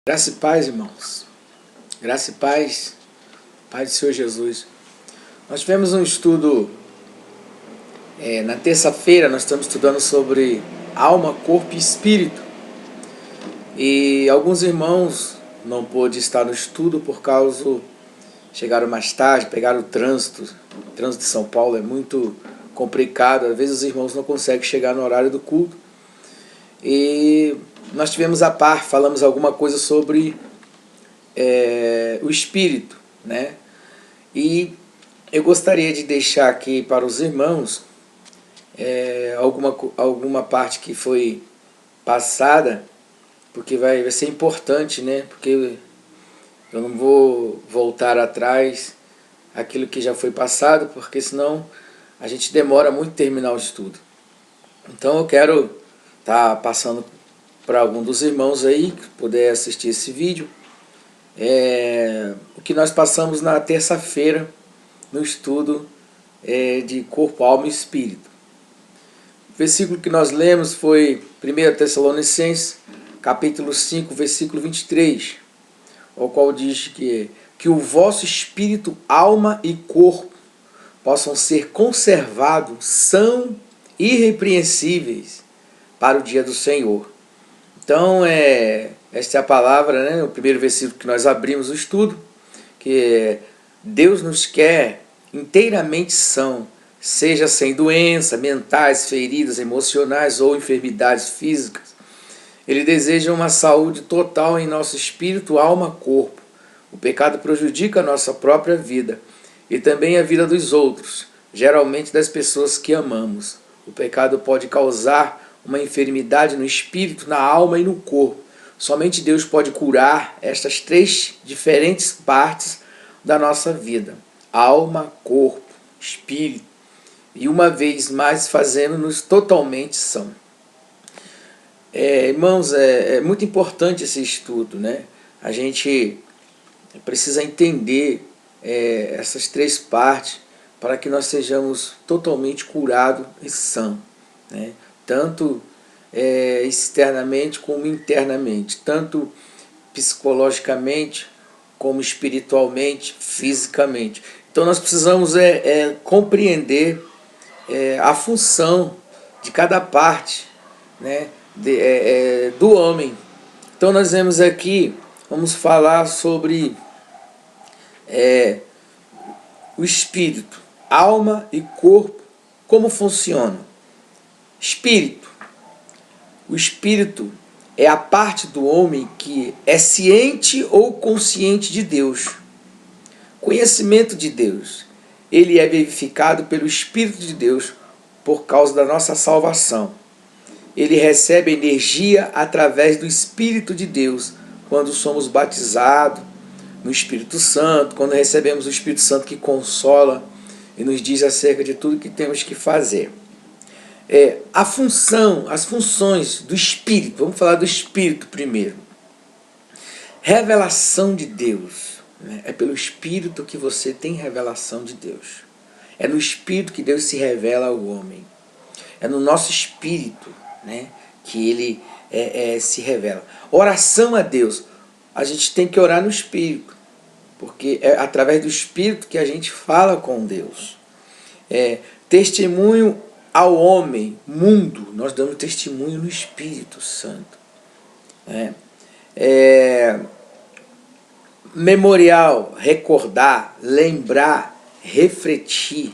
Graça e paz, irmãos. Graça e paz, paz do Senhor Jesus. Nós tivemos um estudo, na terça-feira nós estamos estudando sobre alma, corpo e espírito. E alguns irmãos não pôde estar no estudo por causa, chegaram mais tarde, pegaram o trânsito. O trânsito de São Paulo é muito complicado, às vezes os irmãos não conseguem chegar no horário do culto. E nós tivemos a par, falamos alguma coisa sobre o espírito, né? E eu gostaria de deixar aqui para os irmãos alguma parte que foi passada, porque vai ser importante, né? Porque eu não vou voltar atrás aquilo que já foi passado, porque senão a gente demora muito terminar o estudo. Então eu quero estar passando para algum dos irmãos aí que puder assistir esse vídeo, o que nós passamos na terça-feira no estudo de corpo, alma e espírito. O versículo que nós lemos foi 1 Tessalonicenses, capítulo 5, versículo 23, o qual diz que o vosso espírito, alma e corpo possam ser conservados, são irrepreensíveis para o dia do Senhor. Então, esta é a palavra, né? O primeiro versículo que nós abrimos o estudo, que Deus nos quer inteiramente são, seja sem doença, mentais, feridas emocionais ou enfermidades físicas. Ele deseja uma saúde total em nosso espírito, alma, corpo. O pecado prejudica a nossa própria vida e também a vida dos outros, geralmente das pessoas que amamos. O pecado pode causar uma enfermidade no espírito, na alma e no corpo. Somente Deus pode curar estas três diferentes partes da nossa vida: alma, corpo, espírito, e uma vez mais fazendo-nos totalmente são. Irmãos, é muito importante esse estudo, né? A gente precisa entender essas três partes para que nós sejamos totalmente curados e sãos, né? Tanto externamente como internamente, tanto psicologicamente como espiritualmente, fisicamente. Então nós precisamos compreender a função de cada parte, né, do homem. Então nós vemos aqui, vamos falar sobre o espírito, alma e corpo, como funciona. Espírito. O espírito é a parte do homem que é ciente ou consciente de Deus. Conhecimento de Deus. Ele é vivificado pelo Espírito de Deus por causa da nossa salvação. Ele recebe energia através do Espírito de Deus quando somos batizados no Espírito Santo, quando recebemos o Espírito Santo que consola e nos diz acerca de tudo que temos que fazer. As funções do Espírito, vamos falar do Espírito primeiro. Revelação de Deus, né? É pelo Espírito que você tem revelação de Deus. É no Espírito que Deus se revela ao homem. É no nosso Espírito, né, que Ele se revela. Oração a Deus. A gente tem que orar no Espírito, porque é através do Espírito que a gente fala com Deus. Testemunho ao homem, mundo, nós damos testemunho no Espírito Santo. Memorial, recordar, lembrar, refletir,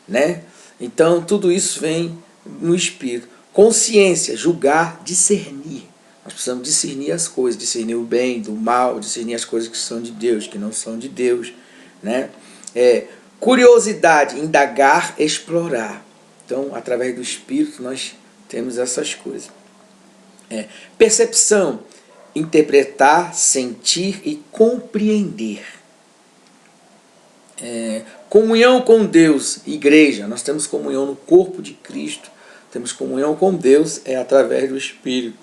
né? Então tudo isso vem no Espírito. Consciência, julgar, discernir. Nós precisamos discernir as coisas, discernir o bem do mal, discernir as coisas que são de Deus, que não são de Deus, né? Curiosidade, indagar, explorar. Então, através do Espírito, nós temos essas coisas. Percepção, interpretar, sentir e compreender. Comunhão com Deus, igreja. Nós temos comunhão no corpo de Cristo. Temos comunhão com Deus através do Espírito.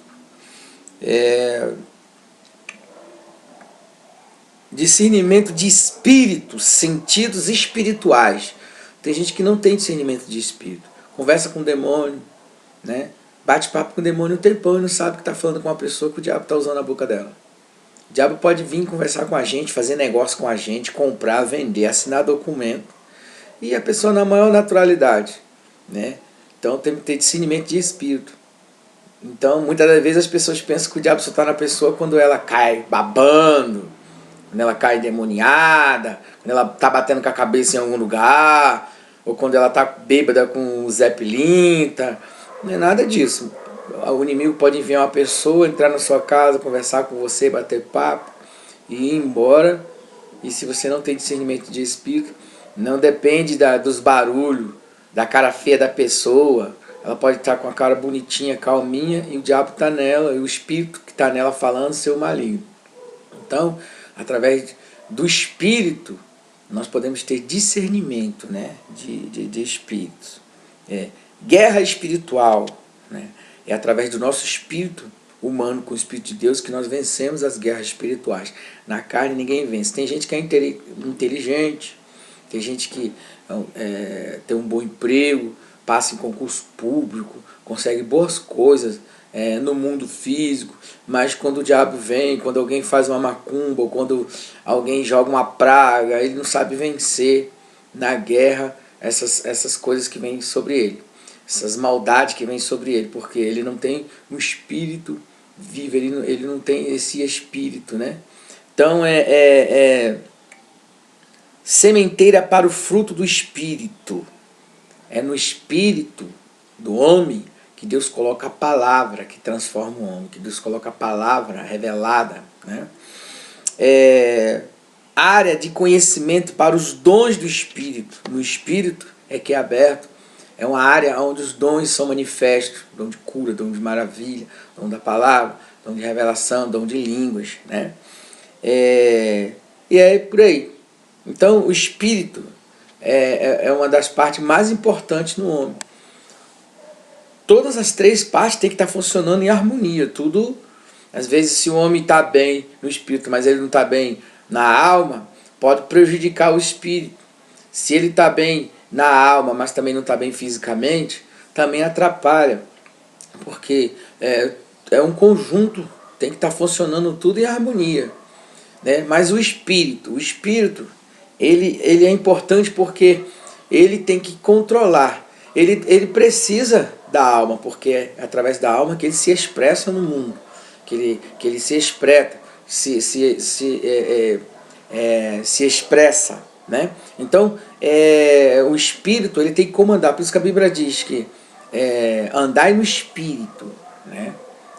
Discernimento de espírito, sentidos espirituais. Tem gente que não tem discernimento de espírito. Conversa com o demônio, né? Bate papo com o demônio um tempão e não sabe que está falando com uma pessoa que o diabo está usando a boca dela. O diabo pode vir conversar com a gente, fazer negócio com a gente, comprar, vender, assinar documento. E a pessoa na maior naturalidade, né? Então tem que ter discernimento de espírito. Então muitas das vezes as pessoas pensam que o diabo só está na pessoa quando ela cai babando, quando ela cai endemoniada, quando ela está batendo com a cabeça em algum lugar, ou quando ela está bêbada com o Zé Pilinta. Não é nada disso. O inimigo pode enviar uma pessoa, entrar na sua casa, conversar com você, bater papo e ir embora. E se você não tem discernimento de espírito, não depende dos barulhos, da cara feia da pessoa. Ela pode estar com a cara bonitinha, calminha, e o diabo está nela, e o espírito que está nela falando seu maligno. Então, através do espírito, nós podemos ter discernimento, né, de espíritos. Guerra espiritual, né? É através do nosso espírito humano com o Espírito de Deus que nós vencemos as guerras espirituais. Na carne ninguém vence. Tem gente que é inteligente, tem gente que tem um bom emprego, passa em concurso público, consegue boas coisas no mundo físico, mas quando o diabo vem, quando alguém faz uma macumba, ou quando alguém joga uma praga, ele não sabe vencer na guerra essas coisas que vêm sobre ele, essas maldades que vêm sobre ele, porque ele não tem um espírito vivo, ele não tem esse espírito, né? Então sementeira para o fruto do espírito. É no espírito do homem que Deus coloca a palavra que transforma o homem, que Deus coloca a palavra revelada, né? Área de conhecimento para os dons do espírito. No espírito é que é aberto. É uma área onde os dons são manifestos, dom de cura, dom de maravilha, dom da palavra, dom de revelação, dom de línguas, né? E é por aí. Então o espírito é uma das partes mais importantes no homem. Todas as três partes têm que estar funcionando em harmonia. Tudo, às vezes, se o homem está bem no espírito, mas ele não está bem na alma, pode prejudicar o espírito. Se ele está bem na alma, mas também não está bem fisicamente, também atrapalha. Porque é um conjunto, tem que estar funcionando tudo em harmonia, né? Mas o espírito, ele é importante porque ele tem que controlar. Ele precisa da alma, porque é através da alma que ele se expressa no mundo, que ele se expressa, se expressa, né? Então, o espírito ele tem que comandar. Por isso que a Bíblia diz que andai no espírito, né?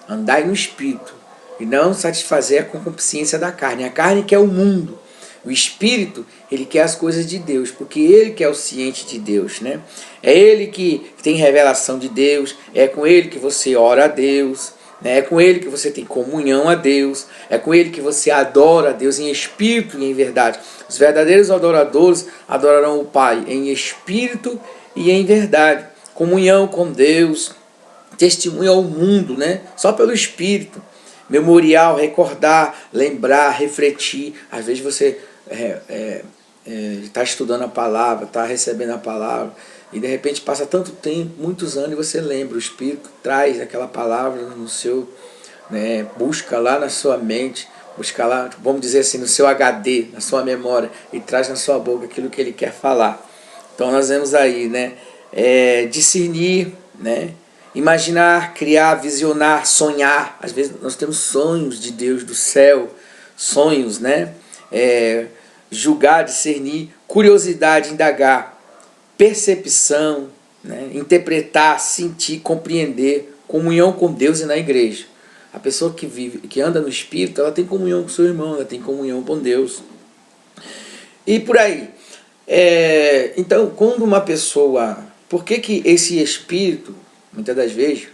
Andai no espírito e não satisfazer a concupiscência da carne. A carne quer o mundo. O espírito, ele quer as coisas de Deus, porque ele que é o ciente de Deus, né? É ele que tem revelação de Deus, é com ele que você ora a Deus, né? É com ele que você tem comunhão a Deus, é com ele que você adora a Deus em espírito e em verdade. Os verdadeiros adoradores adorarão o Pai em espírito e em verdade. Comunhão com Deus, testemunho ao mundo, né? Só pelo espírito. Memorial, recordar, lembrar, refletir. Às vezes você está estudando a palavra, está recebendo a palavra, e de repente passa tanto tempo, muitos anos, e você lembra. O Espírito traz aquela palavra no seu, né, busca lá na sua mente, busca lá, vamos dizer assim, no seu HD, na sua memória, e traz na sua boca aquilo que ele quer falar. Então nós vemos aí, né, discernir, né, imaginar, criar, visionar, sonhar. Às vezes nós temos sonhos de Deus do céu, sonhos, né? Julgar, discernir, curiosidade, indagar, percepção, né? Interpretar, sentir, compreender, comunhão com Deus e na igreja. A pessoa que vive, que anda no Espírito, ela tem comunhão com seu irmão, ela tem comunhão com Deus. E por aí. Então, quando uma pessoa... Por que esse Espírito, muitas das vezes,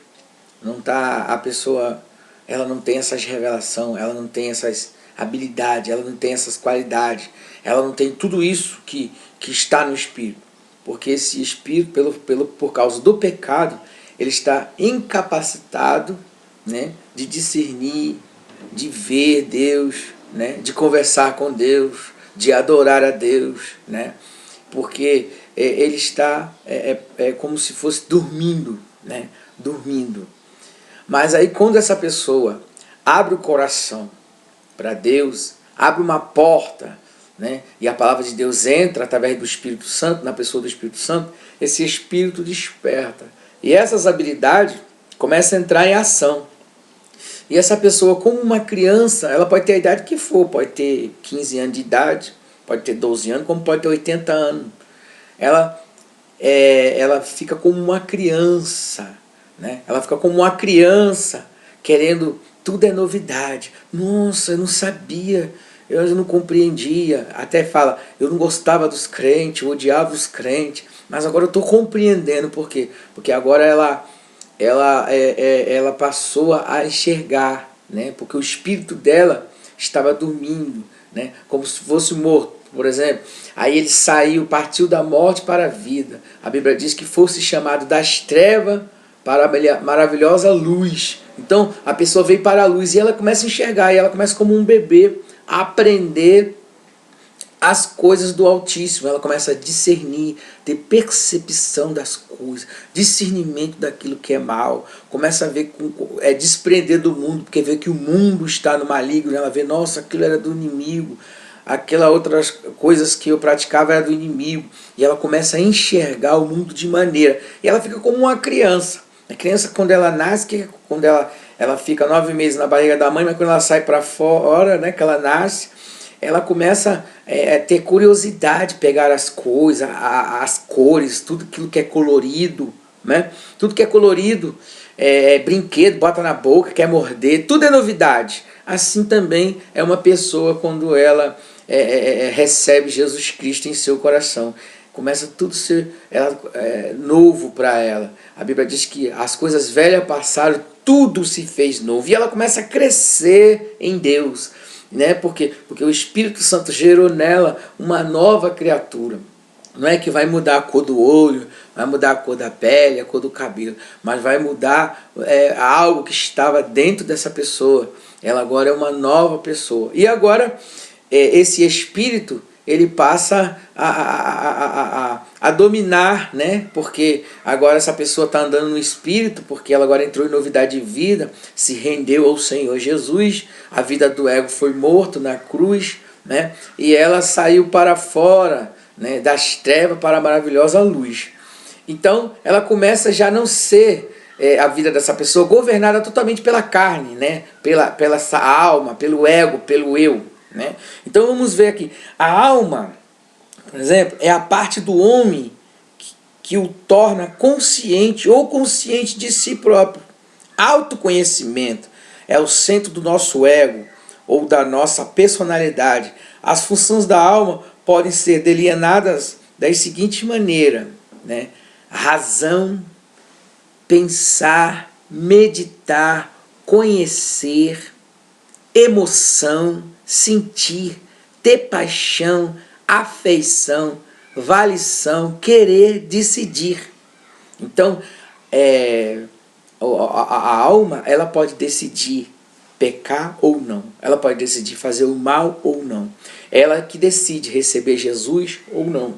não tá, a pessoa, ela não tem essas revelações, ela não tem essas habilidades, ela não tem essas qualidades, ela não tem tudo isso que está no Espírito? Porque esse Espírito, por causa do pecado, ele está incapacitado, né, de discernir, de ver Deus, né, de conversar com Deus, de adorar a Deus, né, porque ele está como se fosse dormindo, né, dormindo. Mas aí quando essa pessoa abre o coração para Deus, abre uma porta, né? E a palavra de Deus entra através do Espírito Santo, na pessoa do Espírito Santo, esse Espírito desperta. E essas habilidades começam a entrar em ação. E essa pessoa, como uma criança, ela pode ter a idade que for, pode ter 15 anos de idade, pode ter 12 anos, como pode ter 80 anos. Ela fica como uma criança, né? Ela fica como uma criança, querendo, tudo é novidade. Nossa, eu não sabia, eu não compreendia. Até fala, eu não gostava dos crentes, eu odiava os crentes, mas agora eu estou compreendendo. Por quê? Porque agora ela passou a enxergar, né? Porque o espírito dela estava dormindo, né? Como se fosse morto, por exemplo. Aí ele saiu, partiu da morte para a vida. A Bíblia diz que fosse chamado das trevas para a maravilhosa luz. Então a pessoa veio para a luz e ela começa a enxergar, e ela começa como um bebê a aprender as coisas do Altíssimo. Ela começa a discernir, ter percepção das coisas, discernimento daquilo que é mal, começa a ver, desprender do mundo, porque vê que o mundo está no maligno. Ela vê, nossa, aquilo era do inimigo, aquelas outras coisas que eu praticava era do inimigo, e ela começa a enxergar o mundo de maneira, e ela fica como uma criança. A criança, quando ela nasce, quando ela fica 9 meses na barriga da mãe, mas quando ela sai para fora, né, que ela nasce, ela começa a ter curiosidade, pegar as coisas, as cores, tudo aquilo que é colorido, né? Tudo que é colorido, brinquedo, bota na boca, quer morder, tudo é novidade. Assim também é uma pessoa quando ela recebe Jesus Cristo em seu coração. Começa tudo a ser novo para ela. A Bíblia diz que as coisas velhas passaram, tudo se fez novo. E ela começa a crescer em Deus, né? Porque o Espírito Santo gerou nela uma nova criatura. Não é que vai mudar a cor do olho, vai mudar a cor da pele, a cor do cabelo, mas vai mudar algo que estava dentro dessa pessoa. Ela agora é uma nova pessoa. E agora esse Espírito, ele passa a dominar, né? Porque agora essa pessoa está andando no Espírito, porque ela agora entrou em novidade de vida, se rendeu ao Senhor Jesus, a vida do ego foi morto na cruz, né? E ela saiu para fora, né, das trevas para a maravilhosa luz. Então ela começa já a não ser a vida dessa pessoa governada totalmente pela carne, né? pela essa alma, pelo ego, pelo eu, né? Então vamos ver aqui, a alma, por exemplo, é a parte do homem que o torna consciente ou consciente de si próprio. Autoconhecimento é o centro do nosso ego ou da nossa personalidade. As funções da alma podem ser delineadas da seguinte maneira, né? Razão, pensar, meditar, conhecer, emoção, sentir, ter paixão, afeição, valição, querer, decidir. Então, a alma, ela pode decidir pecar ou não. Ela pode decidir fazer o mal ou não. Ela que decide receber Jesus ou não,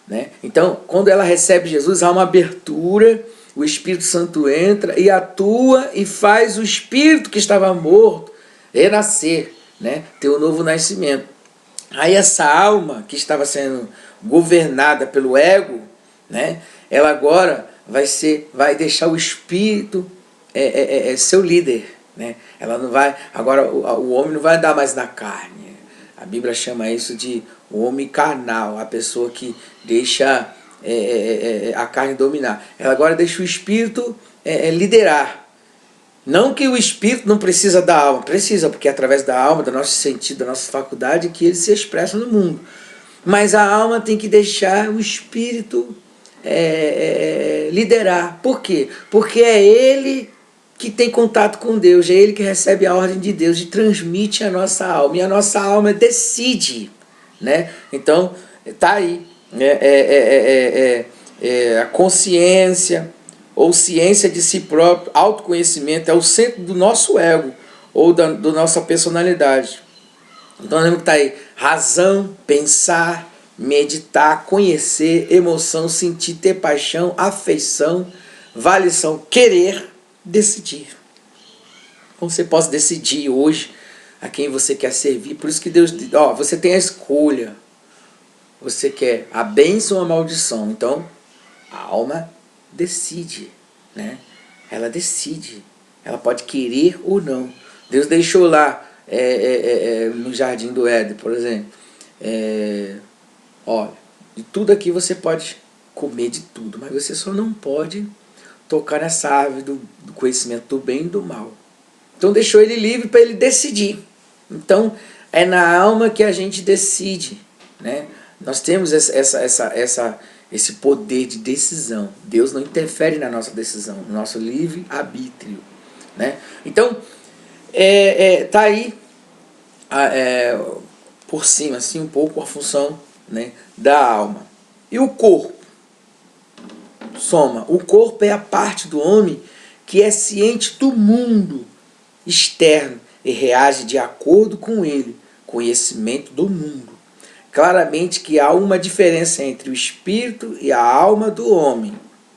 né? Então, quando ela recebe Jesus, há uma abertura, o Espírito Santo entra e atua e faz o espírito que estava morto renascer, né? Ter um novo nascimento. Aí essa alma que estava sendo governada pelo ego, né? Ela agora vai deixar o Espírito seu líder, né? Ela não vai, agora o homem não vai andar mais na carne. A Bíblia chama isso de o homem carnal, a pessoa que deixa a carne dominar. Ela agora deixa o Espírito liderar. Não que o Espírito não precisa da alma, precisa, porque é através da alma, do nosso sentido, da nossa faculdade, que ele se expressa no mundo. Mas a alma tem que deixar o Espírito liderar. Por quê? Porque é ele que tem contato com Deus, é ele que recebe a ordem de Deus e transmite a nossa alma. E a nossa alma decide, né? Então, está aí. A consciência ou ciência de si próprio, autoconhecimento, é o centro do nosso ego ou da nossa personalidade. Então lembra que está aí: razão, pensar, meditar, conhecer, emoção, sentir, ter paixão, afeição, valição, querer, decidir. Então você pode decidir hoje, a quem você quer servir. Por isso que Deus diz, ó, você tem a escolha. Você quer a bênção ou a maldição. Então, a alma decide, né? Ela decide. Ela pode querer ou não. Deus deixou lá no Jardim do Éden, por exemplo. Olha, de tudo aqui você pode comer de tudo, mas você só não pode tocar nessa árvore do conhecimento do bem e do mal. Então deixou ele livre para ele decidir. Então é na alma que a gente decide, né? Nós temos esse poder de decisão. Deus não interfere na nossa decisão, no nosso livre arbítrio, né? Então tá aí por cima assim um pouco a função, né, da alma. E o corpo? O corpo é a parte do homem que é ciente do mundo externo e reage de acordo com ele, conhecimento do mundo. Claramente que há uma diferença entre o espírito e a alma do homem,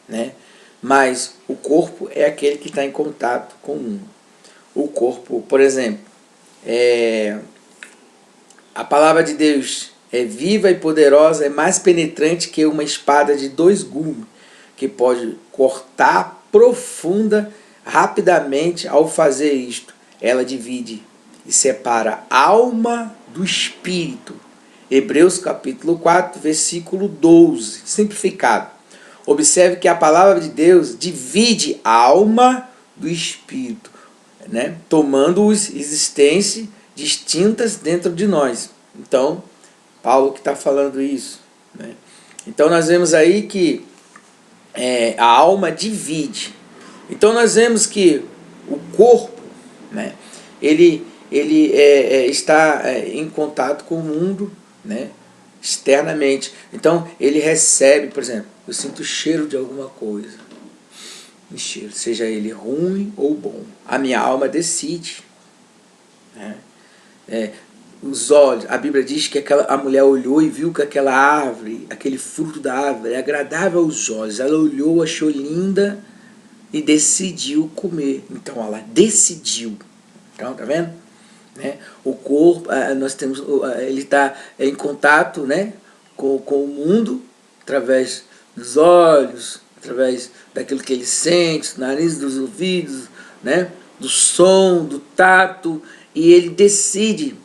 né? Mas o corpo é aquele que está em contato com o mundo. O corpo, por exemplo, a palavra de Deus é viva e poderosa, é mais penetrante que uma espada de 2 gumes, que pode cortar profunda rapidamente. Ao fazer isto, ela divide e separa a alma do espírito. Hebreus capítulo 4, versículo 12, simplificado. Observe que a palavra de Deus divide a alma do espírito, né? Tomando existências distintas dentro de nós. Então, Paulo que está falando isso, né? Então nós vemos aí que a alma divide. Então nós vemos que o corpo, né, ele está em contato com o mundo, né, externamente. Então ele recebe, por exemplo, eu sinto o cheiro de alguma coisa, cheiro, seja ele ruim ou bom. A minha alma decide, né? Os olhos, a Bíblia diz que a mulher olhou e viu que aquela árvore, aquele fruto da árvore é agradável aos olhos. Ela olhou, achou linda e decidiu comer. Então ela decidiu. Então, tá vendo? Né? O corpo, nós temos, ele está em contato, né, com o mundo através dos olhos, através daquilo que ele sente, do nariz, dos ouvidos, né, do som, do tato, e ele decide.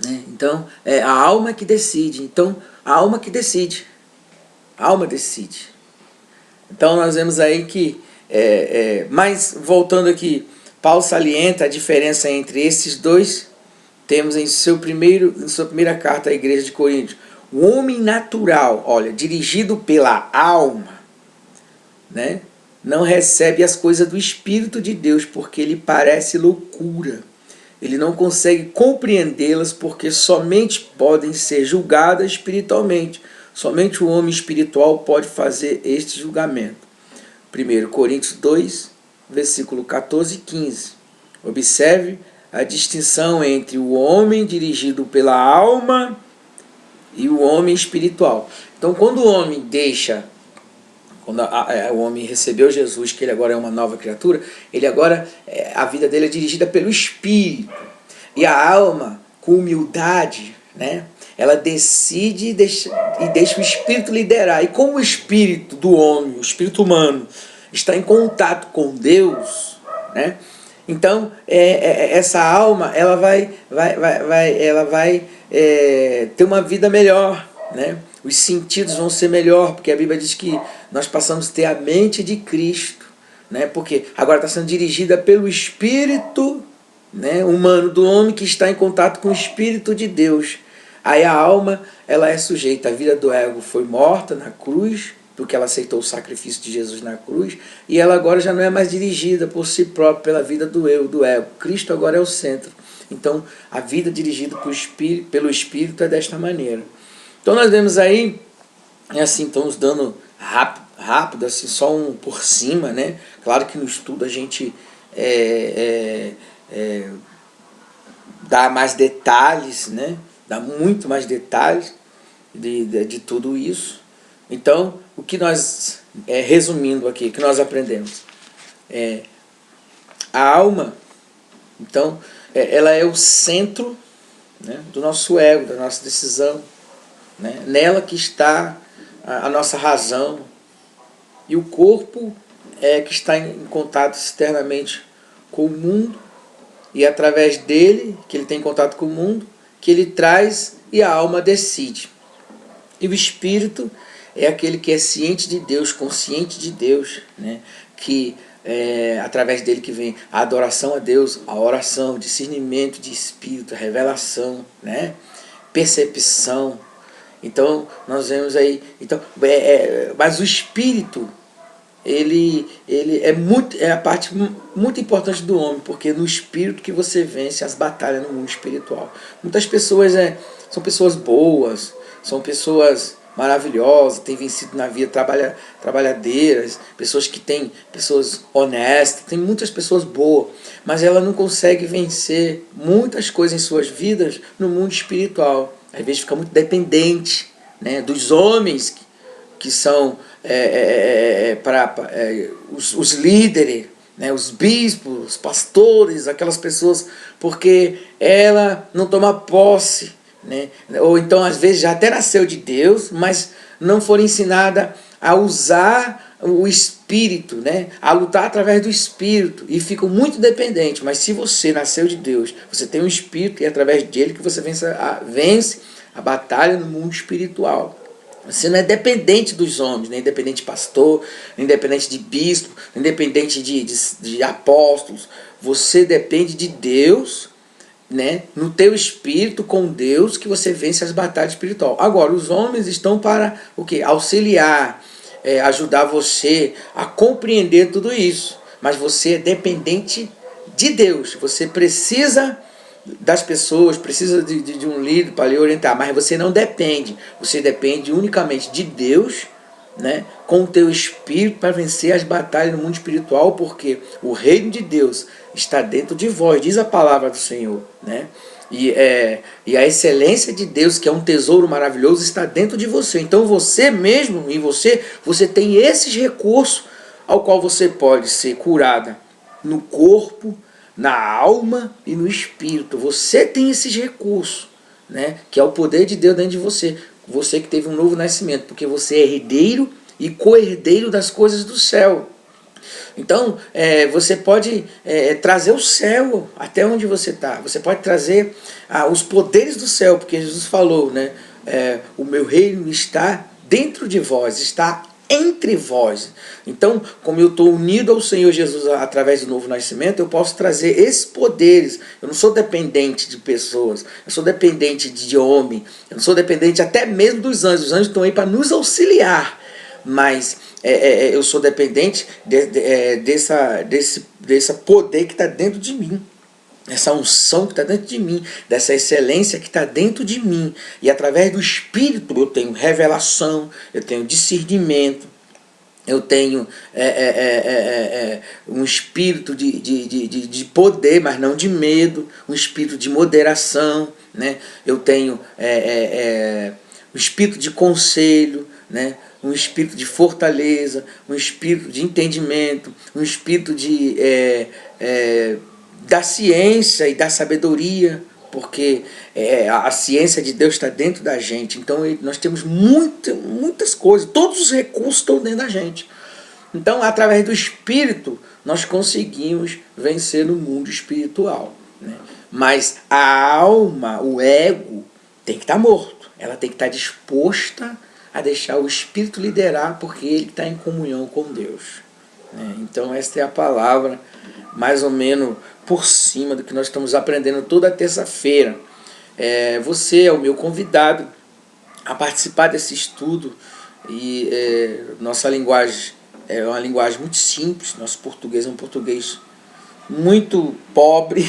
Né? Então, é a alma que decide. Então, a alma que decide. A alma decide. Então, nós vemos aí que, mas voltando aqui, Paulo salienta a diferença entre esses dois. Temos em sua primeira carta à igreja de Corinto, o homem natural, olha, dirigido pela alma, né, não recebe as coisas do Espírito de Deus, porque lhe parece loucura. Ele não consegue compreendê-las, porque somente podem ser julgadas espiritualmente. Somente o homem espiritual pode fazer este julgamento. 1 Coríntios 2, versículo 14 e 15. Observe a distinção entre o homem dirigido pela alma e o homem espiritual. Então, quando o homem quando o homem recebeu Jesus, que ele agora é uma nova criatura, ele agora, a vida dele é dirigida pelo Espírito. E a alma, com humildade, né, ela decide e deixa o Espírito liderar. E como o Espírito do homem, o Espírito humano, está em contato com Deus, né, então essa alma ela vai ter uma vida melhor, né? Os sentidos vão ser melhor, porque a Bíblia diz que nós passamos a ter a mente de Cristo, né? Porque agora está sendo dirigida pelo Espírito, né, humano do homem, que está em contato com o Espírito de Deus. Aí a alma ela é sujeita, a vida do ego foi morta na cruz, porque ela aceitou o sacrifício de Jesus na cruz, e ela agora já não é mais dirigida por si própria, pela vida do eu, do ego. Cristo agora é o centro. Então, a vida dirigida pelo Espírito é desta maneira. Então, nós vemos aí, assim, estamos dando rápido, assim, só um por cima, né? Claro que no estudo a gente dá mais detalhes, né? Dá muito mais detalhes de tudo isso. Então, o que nós, resumindo aqui, o que nós aprendemos? A alma, então, ela é o centro, né, do nosso ego, da nossa decisão, né? Nela que está a nossa razão. E o corpo é que está em contato externamente com o mundo, e é através dele, que ele tem contato com o mundo, que ele traz e a alma decide. E o espírito é aquele que é ciente de Deus, consciente de Deus, né? Que através dele que vem a adoração a Deus, a oração, o discernimento de espírito, a revelação, né? Percepção. Então nós vemos aí, então, mas o espírito ele é a parte muito importante do homem, porque é no espírito que você vence as batalhas no mundo espiritual. Muitas pessoas são pessoas boas, são pessoas maravilhosas, têm vencido na vida, trabalhadeiras, pessoas honestas, tem muitas pessoas boas, mas ela não consegue vencer muitas coisas em suas vidas no mundo espiritual. Às vezes fica muito dependente, né, dos homens que são os líderes, né, os bispos, os pastores, aquelas pessoas, porque ela não toma posse, né, ou então às vezes já até nasceu de Deus, mas não foi ensinada a usar o Espírito, né, a lutar através do Espírito, e ficam muito dependentes. Mas se você nasceu de Deus, você tem um Espírito, e é através dele que você vence a batalha no mundo espiritual. Você não é dependente dos homens, nem dependente de pastor, nem dependente de bispo, nem dependente de apóstolos. Você depende de Deus, né? No teu espírito com Deus, que você vence as batalhas espirituais. Agora, os homens estão para o quê? Auxiliar, ajudar você a compreender tudo isso. Mas você é dependente de Deus. Você precisa das pessoas, precisa de um líder para lhe orientar, mas você não depende, você depende unicamente de Deus, né, com o teu espírito para vencer as batalhas no mundo espiritual, porque o reino de Deus está dentro de vós, diz a palavra do Senhor, né? E a excelência de Deus, que é um tesouro maravilhoso, está dentro de você. Então você mesmo, em você tem esses recursos ao qual você pode ser curada no corpo, na alma e no espírito. Você tem esses recursos, né? Que é o poder de Deus dentro de você. Você que teve um novo nascimento, porque você é herdeiro e co-herdeiro das coisas do céu. Então, você pode trazer o céu até onde você está. Você pode trazer os poderes do céu, porque Jesus falou, né? O meu reino está dentro de vós, está entre vós. Então, como eu estou unido ao Senhor Jesus através do novo nascimento, eu posso trazer esses poderes. Eu não sou dependente de pessoas, eu sou dependente de homem, eu não sou dependente até mesmo dos anjos. Os anjos estão aí para nos auxiliar, mas eu sou dependente desse poder que está dentro de mim, essa unção que está dentro de mim, dessa excelência que está dentro de mim. E através do Espírito eu tenho revelação, eu tenho discernimento, eu tenho um espírito de poder, mas não de medo, um espírito de moderação, né? Eu tenho um espírito de conselho, né? Um espírito de fortaleza, um espírito de entendimento, um espírito da ciência e da sabedoria, porque a ciência de Deus está dentro da gente. Então nós temos muitas coisas, todos os recursos estão dentro da gente. Então, através do Espírito, nós conseguimos vencer no mundo espiritual, né? Mas a alma, o ego, tem que estar morto. Ela tem que estar disposta a deixar o Espírito liderar, porque ele está em comunhão com Deus, né? Então, esta é a palavra, mais ou menos por cima do que nós estamos aprendendo toda terça-feira. Você é o meu convidado a participar desse estudo, e nossa linguagem é uma linguagem muito simples. Nosso português é um português muito pobre,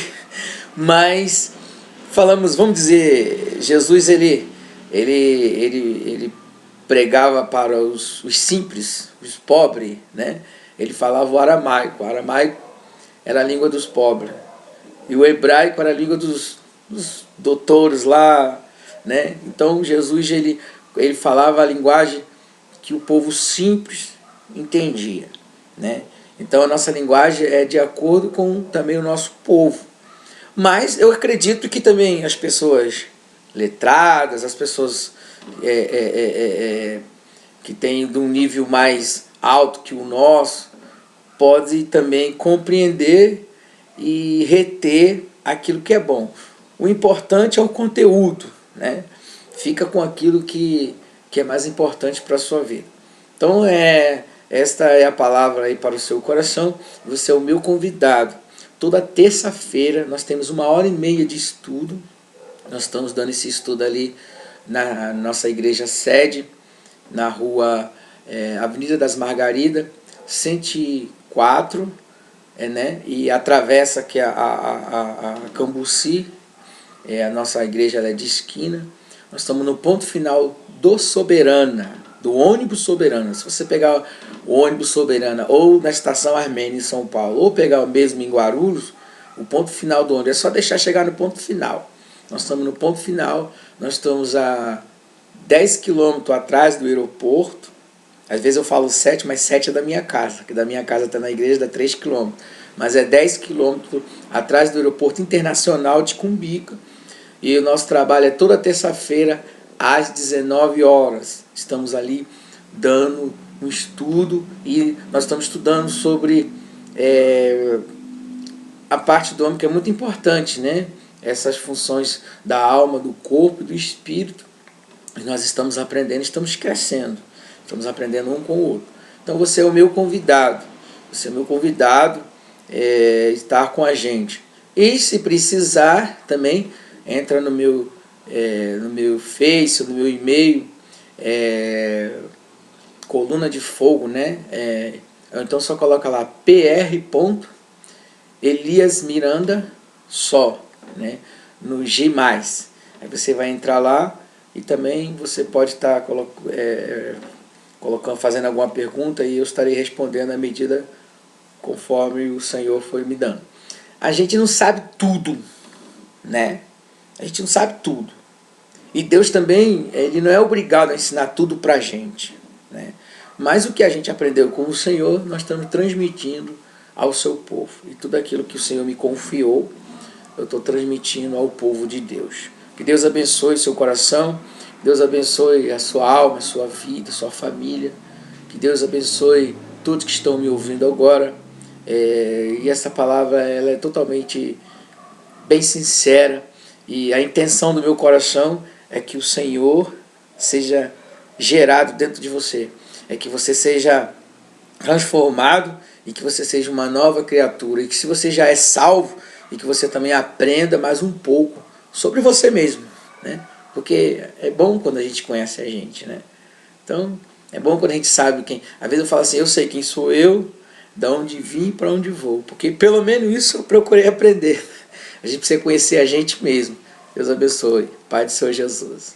mas falamos, vamos dizer, Jesus ele pregava para os simples, os pobres, né? Ele falava o aramaico. O aramaico era a língua dos pobres, e o hebraico era a língua dos doutores lá, né? Então Jesus ele falava a linguagem que o povo simples entendia, né? Então a nossa linguagem é de acordo com também o nosso povo. Mas eu acredito que também as pessoas letradas, as pessoas que têm de um nível mais alto que o nosso, podem também compreender e reter aquilo que é bom. O importante é o conteúdo, né? Fica com aquilo que é mais importante para a sua vida. Então, esta é a palavra aí para o seu coração. Você é o meu convidado. Toda terça-feira nós temos 1h30 de estudo. Nós estamos dando esse estudo ali na nossa igreja sede, na rua Avenida das Margaridas, 104, né? E atravessa aqui a Cambuci, a nossa igreja é de esquina. Nós estamos no ponto final do Soberana, do ônibus Soberana. Se você pegar o ônibus Soberana ou na estação Armênia em São Paulo, ou pegar o mesmo em Guarulhos, o ponto final do ônibus, é só deixar chegar no ponto final. Nós estamos no ponto final, nós estamos a 10 quilômetros atrás do aeroporto. Às vezes eu falo 7, mas 7 é da minha casa, que da minha casa até na igreja dá 3 quilômetros. Mas é 10 quilômetros atrás do aeroporto internacional de Cumbica. E o nosso trabalho é toda terça-feira às 19 horas. Estamos ali dando um estudo e nós estamos estudando sobre a parte do homem, que é muito importante, né? Essas funções da alma, do corpo e do espírito. E nós estamos aprendendo, estamos crescendo. Estamos aprendendo um com o outro. Então você é o meu convidado. Você é o meu convidado estar com a gente. E se precisar também, entra no meu Face, no meu e-mail, Coluna de Fogo, né? Então só coloca lá pr.eliasmiranda só, né? No G+. Aí você vai entrar lá e também você pode estar fazendo alguma pergunta e eu estarei respondendo à medida conforme o Senhor foi me dando. A gente não sabe tudo, né? A gente não sabe tudo. E Deus também, Ele não é obrigado a ensinar tudo pra gente, né? Mas o que a gente aprendeu com o Senhor, nós estamos transmitindo ao seu povo. E tudo aquilo que o Senhor me confiou, eu estou transmitindo ao povo de Deus. Que Deus abençoe seu coração, Deus abençoe a sua alma, a sua vida, a sua família. Que Deus abençoe todos que estão me ouvindo agora. E essa palavra ela é totalmente bem sincera. E a intenção do meu coração é que o Senhor seja gerado dentro de você. É que você seja transformado e que você seja uma nova criatura. E que se você já é salvo, e que você também aprenda mais um pouco sobre você mesmo, né? Porque é bom quando a gente conhece a gente, né? Então, é bom quando a gente sabe quem... Às vezes eu falo assim, eu sei quem sou eu, de onde vim e para onde vou. Porque pelo menos isso eu procurei aprender. A gente precisa conhecer a gente mesmo. Deus abençoe. Pai do Senhor Jesus.